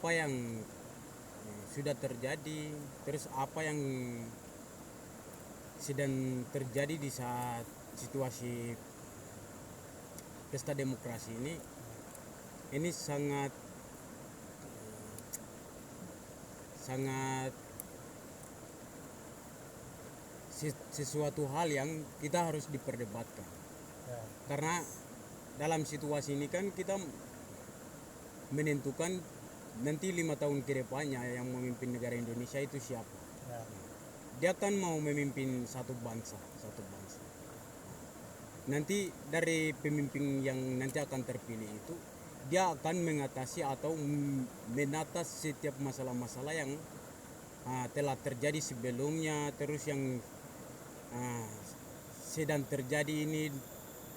apa yang sudah terjadi, terus apa yang sedang terjadi di saat situasi pesta demokrasi ini sangat sangat sesuatu hal yang kita harus diperdebatkan. Ya. Karena dalam situasi ini kan kita menentukan nanti 5 tahun ke depannya yang memimpin negara Indonesia itu siapa. Ya. Dia kan mau memimpin satu bangsa. Nanti dari pemimpin yang nanti akan terpilih itu, dia akan mengatasi atau menata setiap masalah-masalah yang telah terjadi sebelumnya, terus yang sedang terjadi ini,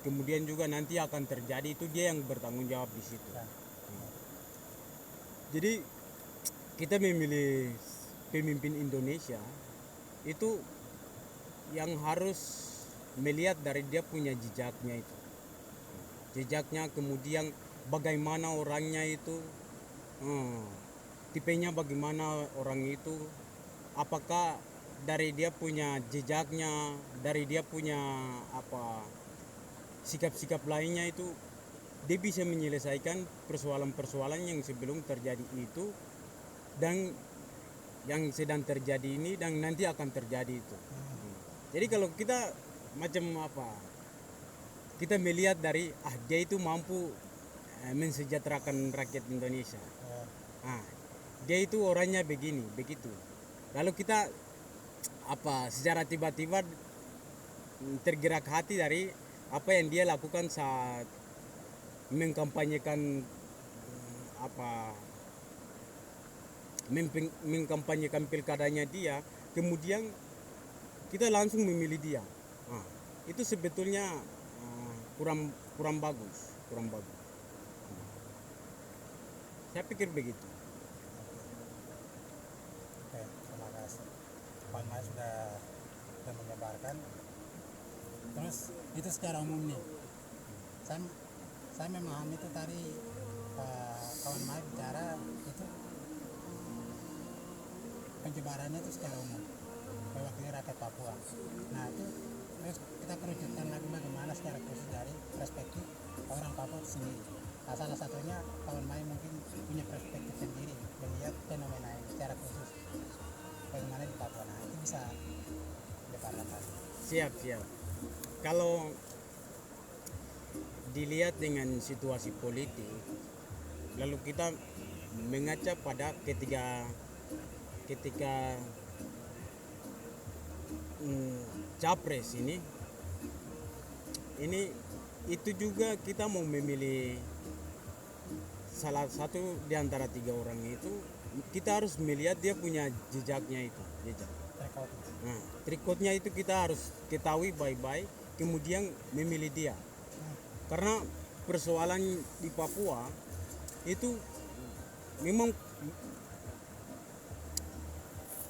kemudian juga nanti akan terjadi, itu dia yang bertanggung jawab di situ. Ya. Jadi kita memilih pemimpin Indonesia itu yang harus melihat dari dia punya jejaknya, kemudian bagaimana orangnya itu, tipenya bagaimana orang itu, apakah dari dia punya jejaknya, dari dia punya sikap-sikap lainnya itu dia bisa menyelesaikan persoalan-persoalan yang sebelum terjadi itu dan yang sedang terjadi ini dan nanti akan terjadi itu. Jadi kalau kita kita melihat dari dia itu mampu mensejahterakan rakyat Indonesia. Dia itu orangnya begini, begitu. Lalu kita secara tiba-tiba tergerak hati dari apa yang dia lakukan saat mengkampanyekan mengkampanyekan pilkadanya dia, kemudian kita langsung memilih dia. Itu sebetulnya kurang bagus. Saya pikir begitu. Oke, terima kasih. Pak Mas sudah menyebarkan. Terus itu secara umum nih. Saya memahami itu tadi kawan Mas bicara itu penyebarannya itu secara umum mewakili rakyat Papua. Nah itu terus kita kerucutkan lagi bagaimana secara khusus dari perspektif orang Papua itu sendiri. Nah, salah satunya kawan Mai mungkin punya perspektif sendiri melihat fenomena ini secara khusus bagaimana di Papua. Nah itu bisa dipandangan. Siap. Kalau dilihat dengan situasi politik, lalu kita mengaca pada ketika capres ini itu juga kita mau memilih salah satu di antara 3 orang itu, kita harus melihat dia punya jejaknya itu, Nah, trikotnya itu kita harus ketahui baik-baik, kemudian memilih dia. Karena persoalan di Papua itu memang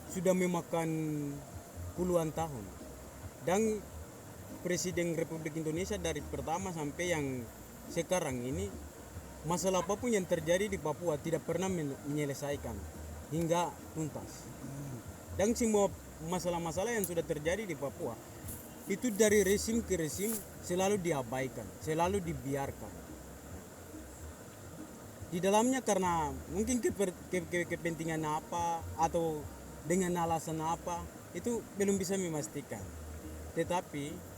sudah memakan puluhan tahun, dan Presiden Republik Indonesia dari pertama sampai yang sekarang ini, masalah apapun yang terjadi di Papua tidak pernah menyelesaikan hingga tuntas. Dan semua masalah-masalah yang sudah terjadi di Papua itu dari rezim ke rezim selalu diabaikan, selalu dibiarkan. Di dalamnya karena mungkin kepentingan apa atau dengan alasan apa, itu belum bisa memastikan. Tetapi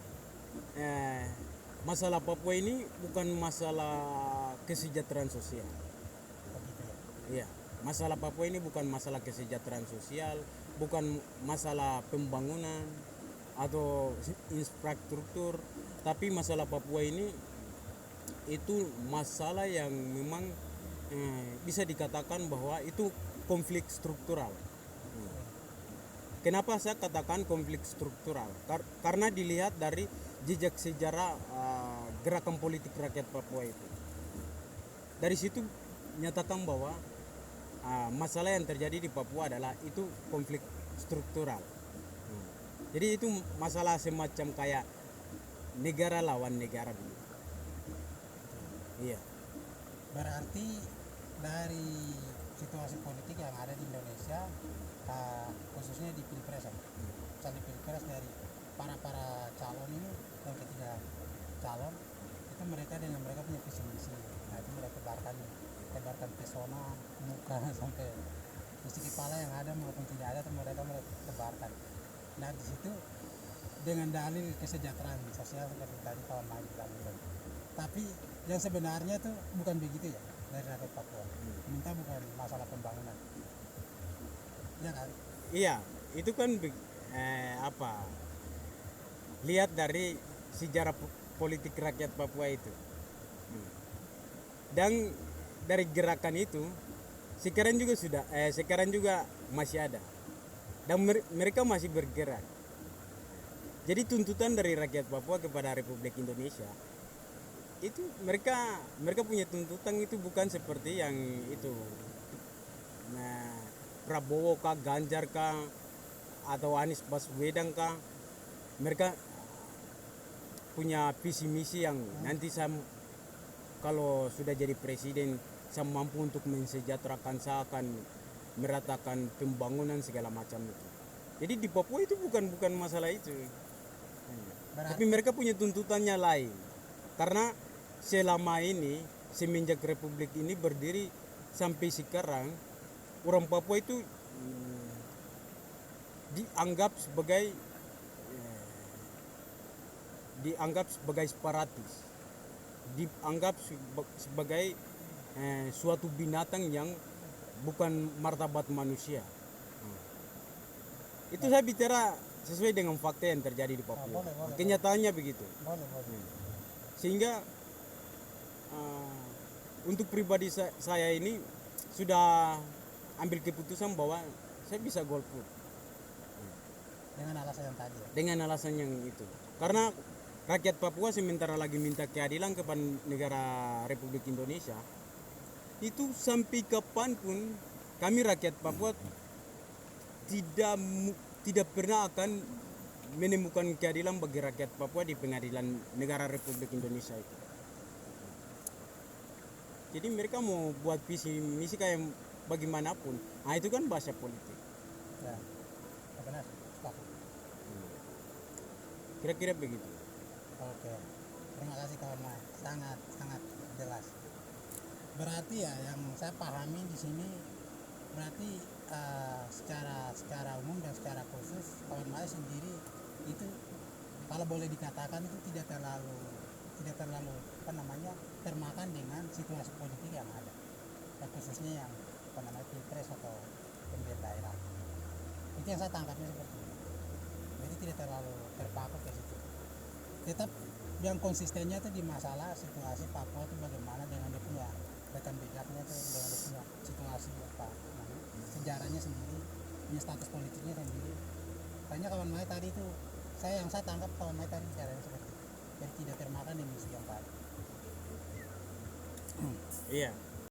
masalah Papua ini bukan masalah kesejahteraan sosial. Iya, masalah Papua ini bukan masalah kesejahteraan sosial, bukan masalah pembangunan atau infrastruktur, tapi masalah Papua ini itu masalah yang memang bisa dikatakan bahwa itu konflik struktural. Kenapa saya katakan konflik struktural? Karena dilihat dari jejak sejarah gerakan politik rakyat Papua itu. Dari situ menyatakan bahwa masalah yang terjadi di Papua adalah itu konflik struktural. Jadi itu masalah semacam kayak negara lawan negara begitu. Iya. Berarti dari situasi politik yang ada di Indonesia, khususnya di pilpres ya. Misalnya pilpres dari para calon ini, yang ketiga calon itu mereka dengan mereka punya visi misi. Nah itu mereka tebarkan pesona muka sampai isi kepala yang ada maupun tidak ada, mereka tebarkan. Nah di situ dengan dalil kesejahteraan sosial seperti tadi kawan Mai bilang itu. Tapi yang sebenarnya tuh bukan begitu ya dari rakyat Papua. Minta bukan masalah pembangunan. Ya kan? Iya, itu kan apa? Lihat dari sejarah politik rakyat Papua itu. Dan dari gerakan itu sekarang juga masih ada. Dan mereka masih bergerak. Jadi tuntutan dari rakyat Papua kepada Republik Indonesia itu mereka punya tuntutan itu bukan seperti yang itu. Nah, Prabowo kah, Ganjar kah, atau Anies Baswedan kah, mereka punya visi misi yang nanti kalau sudah jadi presiden saya mampu untuk mensejahterakan, saya akan meratakan pembangunan segala macam itu. Jadi di Papua itu bukan masalah itu. Tapi mereka punya tuntutannya lain. Karena selama ini semenjak Republik ini berdiri sampai sekarang orang Papua itu dianggap sebagai separatis, dianggap sebagai suatu binatang yang bukan martabat manusia. Itu saya bicara sesuai dengan fakta yang terjadi di Papua. Kenyataannya begitu. Sehingga untuk pribadi saya ini sudah ambil keputusan bahwa saya bisa golput. Dengan alasan yang tadi ya? Dengan alasan yang itu. Karena rakyat Papua sementara lagi minta keadilan kepada negara Republik Indonesia, itu sampai kapanpun kami rakyat Papua tidak pernah akan menemukan keadilan bagi rakyat Papua di pengadilan negara Republik Indonesia itu. Jadi mereka mau buat visi misi kayak bagaimanapun, nah itu kan bahasa politik. Ya, benar. Kira-kira begitu. Oke, terima kasih kawan Mai, sangat jelas. Berarti ya yang saya pahami di sini berarti secara umum dan secara khusus kawan Mai sendiri itu kalau boleh dikatakan itu tidak terlalu termakan dengan situasi politik yang ada, khususnya yang pilpres atau pemilihan daerah. Itu yang saya tangkapnya seperti itu. Jadi tidak terlalu terpaku ke situ. Tetap yang konsistennya itu di masalah situasi Papua itu bagaimana dengan dia punya rekam jejaknya itu, dengan dia punya situasi apa, sejarahnya sendiri, punya status politiknya sendiri. Tanya kawan Mai tadi itu, yang saya tangkap kawan Mai tadi bicaranya seperti itu. Jadi tidak termakan dengan isu yang tadi. Iya.